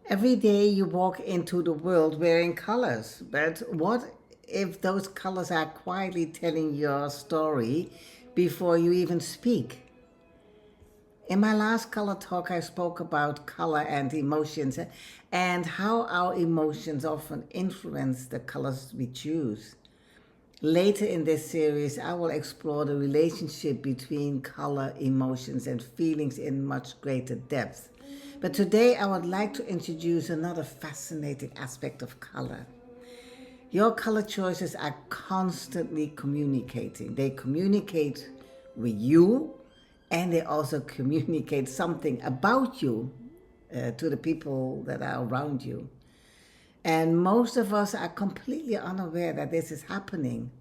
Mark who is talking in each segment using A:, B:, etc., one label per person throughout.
A: Every day you walk into the world wearing colors, but what if those colors are quietly telling your story before you even speak? In my last color talk, I spoke about color and emotions and how our emotions often influence the colors we choose. Later in this series, I will explore the relationship between color, emotions, and feelings in much greater depth. But today, I would like to introduce another fascinating aspect of color. Your color choices are constantly communicating. They communicate with you, and they also communicate something about you to the people that are around you. And most of us are completely unaware that this is happening.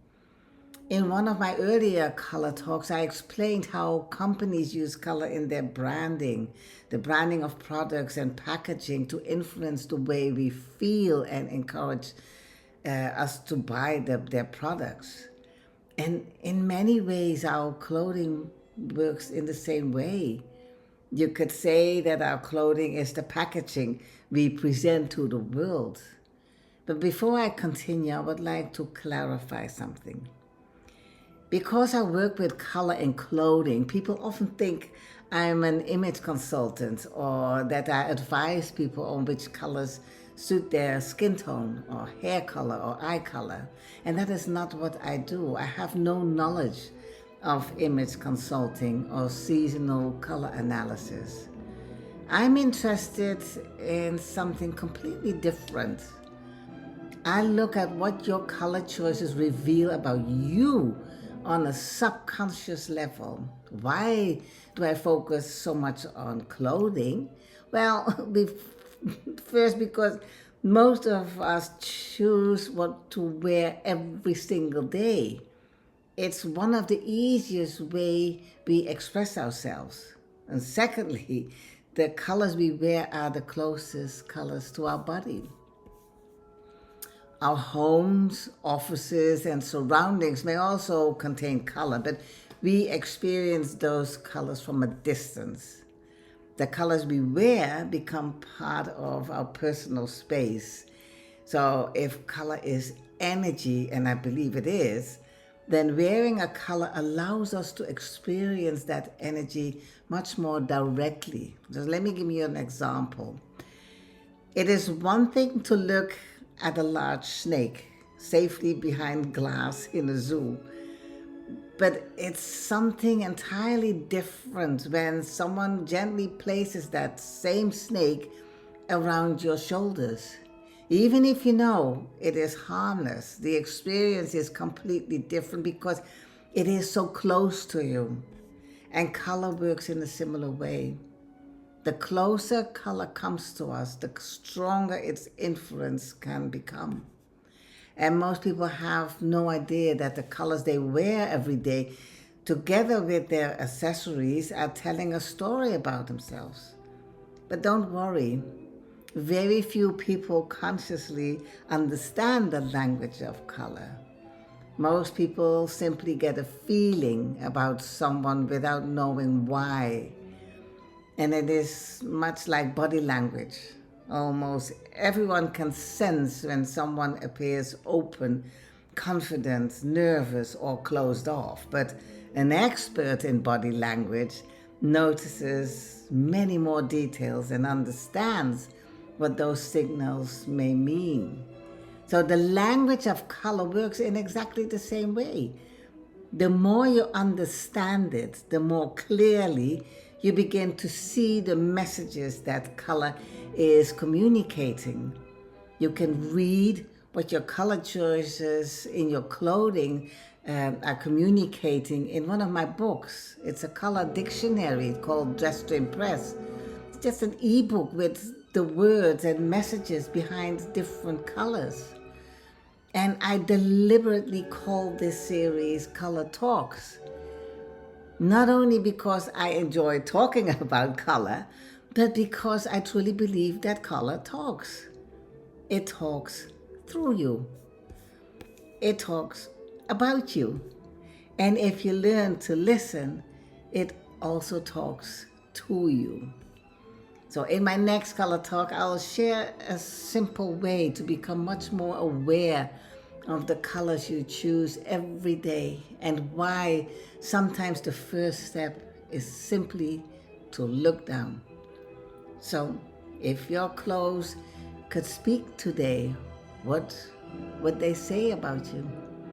A: In one of my earlier color talks, I explained how companies use color in their branding, the branding of products and packaging to influence the way we feel and encourage us to buy their products. And in many ways, our clothing works in the same way. You could say that our clothing is the packaging we present to the world. But before I continue, I would like to clarify something. Because I work with color and clothing, people often think I'm an image consultant or that I advise people on which colors suit their skin tone or hair color or eye color. And that is not what I do. I have no knowledge of image consulting or seasonal color analysis. I'm interested in something completely different. I look at what your color choices reveal about you on a subconscious level. Why do I focus so much on clothing? Well, first, because most of us choose what to wear every single day. It's one of the easiest way we express ourselves. And secondly, the colors we wear are the closest colors to our body. Our homes, offices, and surroundings may also contain color, but we experience those colors from a distance. The colors we wear become part of our personal space. So, if color is energy, and I believe it is, then wearing a color allows us to experience that energy much more directly. Just let me give you an example. It is one thing to look at a large snake safely behind glass in a zoo, but it's something entirely different when someone gently places that same snake around your shoulders. Even if you know it is harmless, the experience is completely different because it is so close to you. And color works in a similar way. The closer color comes to us, the stronger its influence can become. And most people have no idea that the colors they wear every day, together with their accessories, are telling a story about themselves. But don't worry, very few people consciously understand the language of color. Most people simply get a feeling about someone without knowing why. And it is much like body language. Almost everyone can sense when someone appears open, confident, nervous, or closed off. But an expert in body language notices many more details and understands what those signals may mean. So the language of color works in exactly the same way. The more you understand it, the more clearly you begin to see the messages that color is communicating. You can read what your color choices in your clothing are communicating in one of my books. It's a color dictionary called Dress to Impress. It's just an ebook with the words and messages behind different colors. And I deliberately called this series Color Talks, not only because I enjoy talking about color, but because I truly believe that color talks. It talks through you. It talks about you. And if you learn to listen, it also talks to you. So in my next color talk, I'll share a simple way to become much more aware of the colors you choose every day and why sometimes the first step is simply to look down. So if your clothes could speak today, what would they say about you?